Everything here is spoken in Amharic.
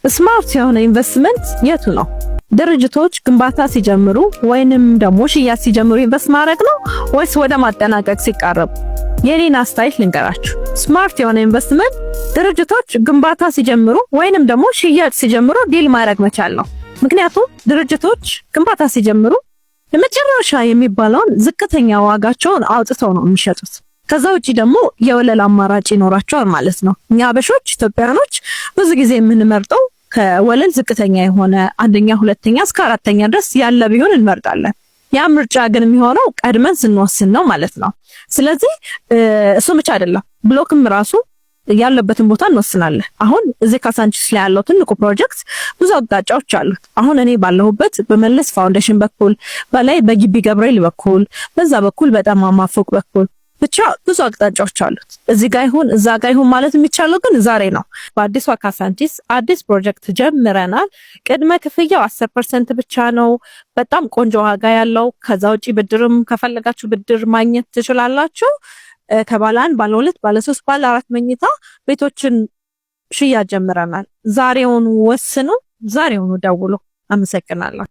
ስማርት የሆነ ኢንቨስትመንት የቱ ነው? ድርጅቶች ግንባታ ሲጀምሩ ወይንም ደግሞ ሽያጭ ሲጀምሩ ኢንቨስት ማድረግ ነው ወይስ ወደ ማጠናቀቅ ሲቃረቡ? የኔን አስተያየት ልንገራችሁ። ስማርት የሆነ ኢንቨስትመንት ድርጅቶች ግንባታ ሲጀምሩ ወይንም ደግሞ ሽያጭ ሲጀምሩ ዲል ማድረግ መቻል ነው። ምክንያቱም ድርጅቶች ግንባታ ሲጀምሩ የመጨረሻ የሚባለውን ዝቅተኛ ዋጋቸውን አውጥተው ነው የሚሸጡት። ከዛ ውጪ ደግሞ የወለል አማራጭ ይኖራቸዋል ማለት ነው። እኛ አበሾች ኢትዮጵያኖች ብዙ ጊዜ የምንመርጠው ከወለል ዝቅተኛ የሆነ አንደኛ፣ ሁለተኛ እስከ አራተኛ ድረስ ያለ ቢሆን እንመርጣለን። ያ ምርጫ ግን የሚሆነው ቀድመን ስንወስን ነው ማለት ነው። ስለዚህ እሱ ብቻ አይደለም፣ ብሎክም ራሱ ያለበትን ቦታ እንወስናለን። አሁን እዚህ ካሳንቺስ ላይ ያለው ትልቁ ፕሮጀክት ብዙ አቅጣጫዎች አሉት። አሁን እኔ ባለሁበት በመለስ ፋውንዴሽን በኩል በላይ በግቢ ገብርኤል በኩል በዛ በኩል በጣም ፎቅ በኩል ብቻ ብዙ አቅጣጫዎች አሉት። እዚህ ጋር ይሁን እዛ ጋር ይሁን ማለት የሚቻለው ግን ዛሬ ነው። በአዲሱ ካሳንቺስ አዲስ ፕሮጀክት ጀምረናል። ቅድመ ክፍያው 10% ብቻ ነው። በጣም ቆንጆ ዋጋ ያለው። ከዛ ውጪ ብድርም ከፈለጋችሁ ብድር ማግኘት ትችላላችሁ። ከባለ 1 ባለ 2 ባለ 3 ባለ 4 መኝታ ቤቶችን ሽያጭ ጀምረናል። ዛሬውን ወስኑ፣ ዛሬውን ደውሉ። አመሰግናለሁ።